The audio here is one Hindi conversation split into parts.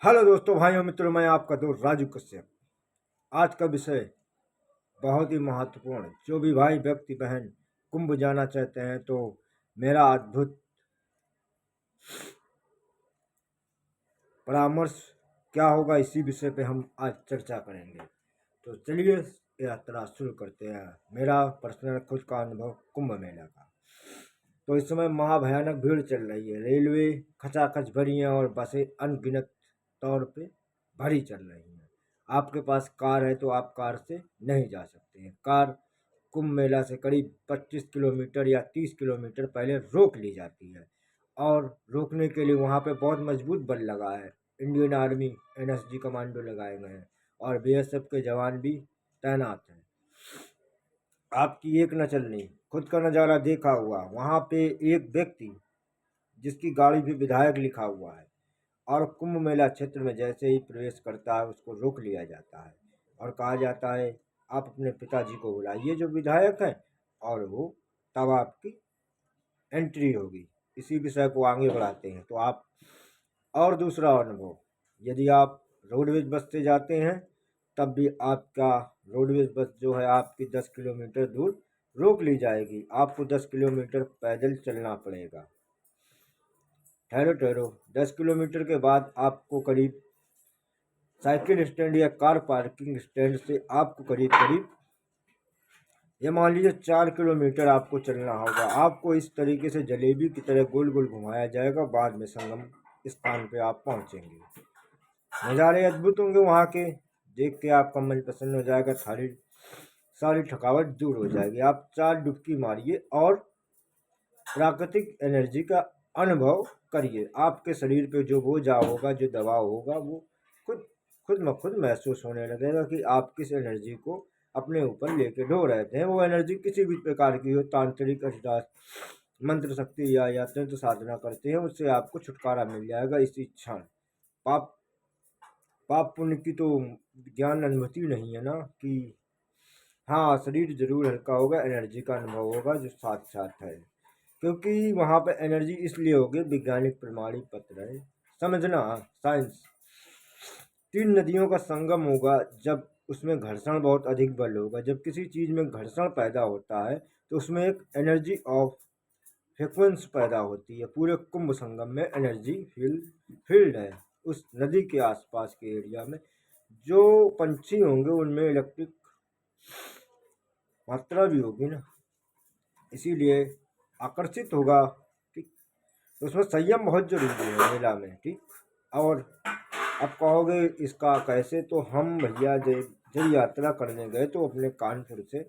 हेलो दोस्तों, भाइयों, मित्रों, मैं आपका दोस्त राजू कश्यप। आज का विषय बहुत ही महत्वपूर्ण है। जो भी भाई व्यक्ति बहन कुंभ जाना चाहते हैं तो मेरा अद्भुत परामर्श क्या होगा, इसी विषय पे हम आज चर्चा करेंगे। तो चलिए यात्रा शुरू करते हैं। मेरा पर्सनल खुद का अनुभव कुंभ मेला का। तो इस समय महाभयानक भीड़ चल रही है। रेलवे खचाखच भरी है और बसें अनगिनत तौर पे भरी चल रही हैं। आपके पास कार है तो आप कार से नहीं जा सकते हैं। कार कुंभ मेला से करीब 25 किलोमीटर या 30 किलोमीटर पहले रोक ली जाती है और रोकने के लिए वहाँ पे बहुत मजबूत बल लगा है। इंडियन आर्मी, एनएसजी कमांडो लगाए गए हैं और बीएसएफ के जवान भी तैनात हैं। आपकी एक न चलनी, खुद का नज़ारा देखा हुआ। वहाँ पे एक व्यक्ति जिसकी गाड़ी पे विधायक लिखा हुआ है और कुंभ मेला क्षेत्र में जैसे ही प्रवेश करता है उसको रोक लिया जाता है और कहा जाता है आप अपने पिताजी को बुलाइए जो विधायक हैं, और वो तब आपकी एंट्री होगी। इसी विषय को आगे बढ़ाते हैं। तो आप और दूसरा अनुभव, यदि आप रोडवेज बस से जाते हैं तब भी आपका रोडवेज बस जो है आपकी 10 किलोमीटर दूर रोक ली जाएगी। आपको 10 किलोमीटर पैदल चलना पड़ेगा। ठहरो ठहरो, 10 किलोमीटर के बाद आपको करीब साइकिल स्टैंड या कार पार्किंग स्टैंड से आपको करीब करीब ये मान लीजिए 4 किलोमीटर आपको चलना होगा। आपको इस तरीके से जलेबी की तरह गोल गोल घुमाया जाएगा। बाद में संगम स्थान पे आप पहुंचेंगे। नज़ारे अद्भुत होंगे वहाँ के। देख के आपका मन प्रसन्न हो जाएगा। सारी थकावट दूर हो जाएगी। आप 4 डुबकी मारिए और प्राकृतिक एनर्जी का अनुभव करिए। आपके शरीर पे जो बोझा होगा, जो दबाव होगा, वो खुद खुद ब खुद महसूस होने लगेगा कि आप किस एनर्जी को अपने ऊपर लेके ढो रहे थे। वो एनर्जी किसी भी प्रकार की हो, तांत्रिक, अष्टांग मंत्र शक्ति या तंत्र साधना करते हैं, उससे आपको छुटकारा मिल जाएगा इसी क्षण। पाप पाप पुण्य की तो ज्ञान अनुभूति नहीं है ना कि हाँ, शरीर जरूर हल्का होगा, एनर्जी का अनुभव होगा जो साथ साथ है। क्योंकि वहाँ पे एनर्जी इसलिए होगी, वैज्ञानिक प्रमाणित पत्र है। समझना, साइंस। 3 नदियों का संगम होगा। जब उसमें घर्षण बहुत अधिक बल होगा, जब किसी चीज़ में घर्षण पैदा होता है तो उसमें एक एनर्जी ऑफ फ्रिक्वेंस पैदा होती है। पूरे कुंभ संगम में एनर्जी फील्ड है। उस नदी के आसपास के एरिया में जो पंछी होंगे उनमें इलेक्ट्रिक मात्रा भी होगी ना, इसीलिए आकर्षित होगा। ठीक, तो उसमें संयम बहुत जरूरी है मेला में। ठीक, और अब कहोगे इसका कैसे, तो हम भैया जब यात्रा करने गए तो अपने कानपुर से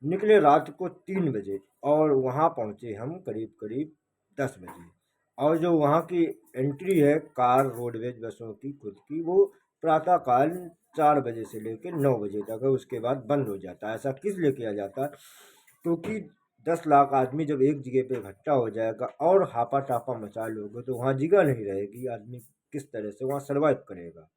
निकले रात को 3 बजे और वहाँ पहुँचे हम करीब करीब 10 बजे। और जो वहाँ की एंट्री है कार रोडवेज बसों की खुद की, वो प्रातःकाल 4 बजे से लेकर 9 बजे तक है। उसके बाद बंद हो जाता है। ऐसा किस लिए किया जाता है? क्योंकि 10 लाख आदमी जब एक जगह पे इकट्ठा हो जाएगा और हापा टापा मचा लोगे तो वहाँ जगह नहीं रहेगी। आदमी किस तरह से वहाँ सरवाइव करेगा?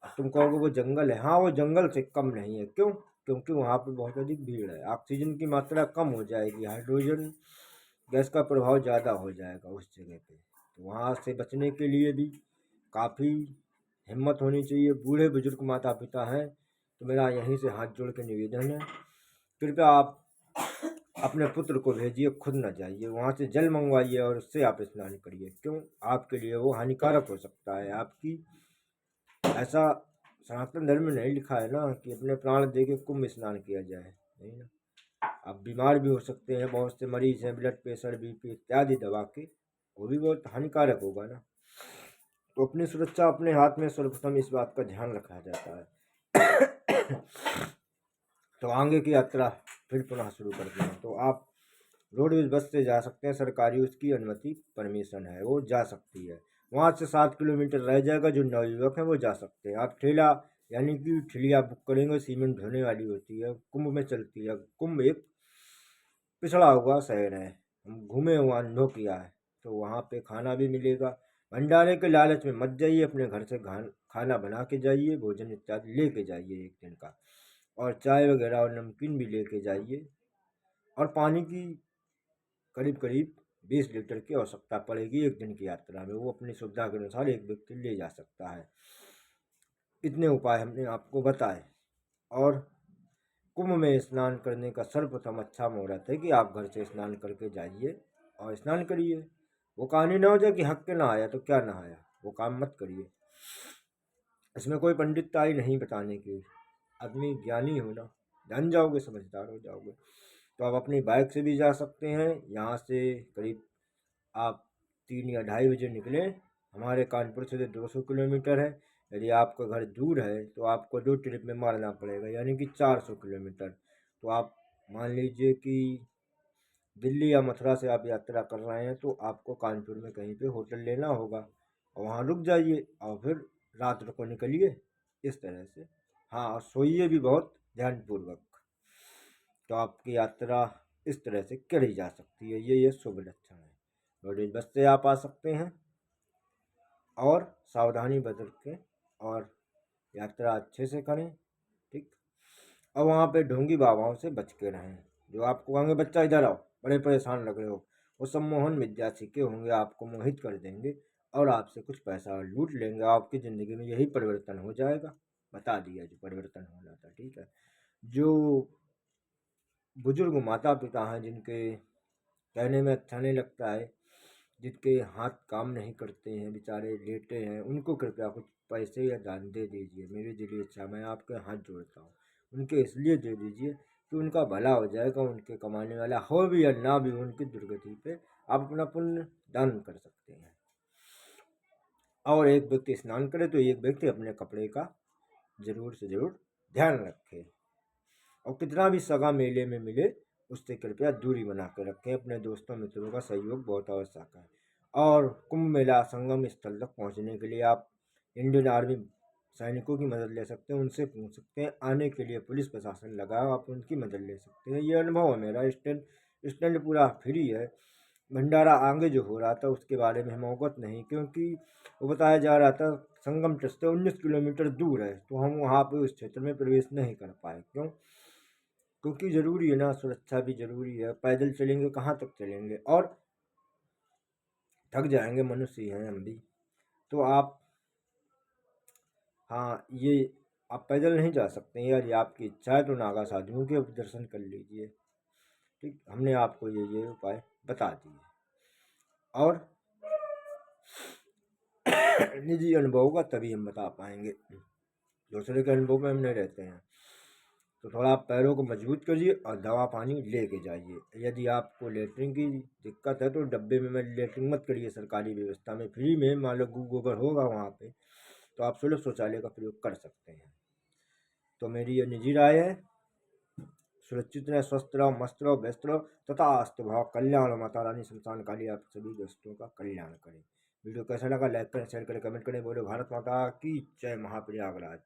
अब तुम कहोगे वो जंगल है। हाँ, वो जंगल से कम नहीं है। क्यों? क्योंकि वहाँ पे बहुत अधिक भीड़ है। ऑक्सीजन की मात्रा कम हो जाएगी, हाइड्रोजन गैस का प्रभाव ज़्यादा हो जाएगा उस जगह पे। तो वहाँ से बचने के लिए भी काफ़ी हिम्मत होनी चाहिए। बूढ़े बुजुर्ग माता पिता हैं तो मेरा यहीं से हाथ जोड़ के निवेदन है, कृपया आप अपने पुत्र को भेजिए, खुद न जाइए। वहाँ से जल मंगवाइए और उससे आप स्नान करिए। क्यों? आपके लिए वो हानिकारक हो सकता है। आपकी ऐसा सनातन धर्म में नहीं लिखा है ना कि अपने प्राण दे के कुंभ स्नान किया जाए, नहीं ना। आप बीमार भी हो सकते हैं। बहुत से मरीज हैं बिलड प्रेशर, बीपी इत्यादि दबा के, वो भी बहुत हानिकारक होगा ना। तो अपनी सुरक्षा अपने हाथ में, सर्वप्रथम इस बात का ध्यान रखा जाता है। तो आगे की यात्रा फिर पुनः शुरू करते हैं। तो आप रोडवेज बस से जा सकते हैं। सरकारी उसकी अनुमति परमिशन है, वो जा सकती है। वहाँ से 7 किलोमीटर रह जाएगा। जो नवयुवक हैं वो जा सकते हैं। आप ठेला यानी कि ठेलिया बुक करेंगे, सीमेंट ढोने वाली होती है, कुंभ में चलती है। कुंभ एक पिछड़ा हुआ शहर है, हम घूमे हुआ अनुभव किया है। तो वहाँ पे खाना भी मिलेगा। भंडारे के लालच में मत जाइए। अपने घर से खाना बना के जाइए, भोजन इत्यादि लेके जाइए एक दिन का, और चाय वगैरह और नमकीन भी लेके जाइए। और पानी की करीब करीब 20 लीटर की आवश्यकता पड़ेगी एक दिन की यात्रा में। वो अपनी सुविधा के अनुसार एक व्यक्ति ले जा सकता है। इतने उपाय हमने आपको बताए। और कुंभ में स्नान करने का सर्वप्रथम अच्छा मुहूर्त है कि आप घर से स्नान करके जाइए और स्नान करिए। वो कहानी ना हो जाए कि हक के ना आया तो क्या नहाया, वो काम मत करिए। इसमें कोई पंडितताई नहीं बताने की, आदमी ज्ञानी हो ना, जान जाओगे, समझदार हो जाओगे। तो आप अपनी बाइक से भी जा सकते हैं। यहाँ से करीब आप 3 या 2:30 बजे निकलें। हमारे कानपुर से 200 किलोमीटर है। यदि आपका घर दूर है तो आपको 2 ट्रिप में मारना पड़ेगा, यानी कि 400 किलोमीटर। तो आप मान लीजिए कि दिल्ली या मथुरा से आप यात्रा कर रहे हैं तो आपको कानपुर में कहीं पे होटल लेना होगा और वहाँ रुक जाइए और फिर रात को निकलिए इस तरह से। हाँ, और सोइए भी बहुत ध्यानपूर्वक। तो आपकी यात्रा इस तरह से करी जा सकती है। ये शुभ लक्षण है। रोडवेज बस से आप आ सकते हैं और सावधानी बरत के और यात्रा अच्छे से करें। ठीक। और वहाँ पे ढोंगी बाबाओं से बच के रहें, जो आपको कहेंगे बच्चा इधर आओ, बड़े परेशान लग रहे हो। वो सम्मोहन विद्या सीखे होंगे, आपको मोहित कर देंगे और आपसे कुछ पैसा लूट लेंगे। आपकी ज़िंदगी में यही परिवर्तन हो जाएगा। बता दिया जो परिवर्तन होना था। ठीक है। जो बुजुर्ग माता पिता हैं, जिनके कहने में अच्छा नहीं लगता है, जिनके हाथ काम नहीं करते हैं, बेचारे लेटे हैं, उनको कृपया कुछ पैसे या दान दे दीजिए। मेरी दिली इच्छा, मैं आपके हाथ जोड़ता हूँ। उनके इसलिए दे दीजिए कि उनका भला हो जाएगा। उनके कमाने वाला हो भी या ना भी, उनकी दुर्गति पे आप अपना पुण्य दान कर सकते हैं। और एक व्यक्ति स्नान करे तो एक व्यक्ति अपने कपड़े का जरूर से जरूर ध्यान रखे। और कितना भी सगा मेले में मिले उससे कृपया दूरी बना कर रखें। अपने दोस्तों मित्रों का सहयोग बहुत आवश्यक है। और कुंभ मेला संगम स्थल तक पहुंचने के लिए आप इंडियन आर्मी सैनिकों की मदद ले सकते हैं। उनसे पूछ सकते हैं। आने के लिए पुलिस प्रशासन लगा, आप उनकी मदद ले सकते हैं। ये अनुभव है मेरा। स्टैंड स्टैंड पूरा फ्री है। भंडारा आगे जो हो रहा था उसके बारे में हम अवगत नहीं, क्योंकि वो बताया जा रहा था संगम तट से 19 किलोमीटर दूर है, तो हम वहाँ पे उस क्षेत्र में प्रवेश नहीं कर पाए। क्यों? क्योंकि ज़रूरी है ना, सुरक्षा भी ज़रूरी है। पैदल चलेंगे कहाँ तक चलेंगे, और थक जाएंगे, मनुष्य हैं हम भी। तो आप, हाँ, ये आप पैदल नहीं जा सकते हैं। यदि आपकी इच्छा है तो नागा साधुओं के दर्शन कर लीजिए। ठीक, हमने आपको ये उपाय बता दिए। और निजी अनुभव का तभी हम बता पाएंगे, दूसरे के अनुभव में हम नहीं रहते हैं। तो थोड़ा आप पैरों को मजबूत करिए और दवा पानी लेके जाइए। यदि आपको लेटरिन की दिक्कत है तो डब्बे में लेटरिन मत करिए। सरकारी व्यवस्था में फ्री में मान लो गोबर होगा वहाँ पे, तो आप सुलभ शौचालय का प्रयोग कर सकते हैं। तो मेरी ये निजी राय है। सुरक्षित रहे, स्वस्थ रहो, मस्त रहो, व्यस्त रहो, तथा अस्तु भाव कल्याण। माता रानी शमशान काली आप सभी दोस्तों का कल्याण करें। वीडियो कैसा लगा लाइक करें, शेयर करें, कमेंट करें। बोलो भारत माता की जय। महाप्रयागराज।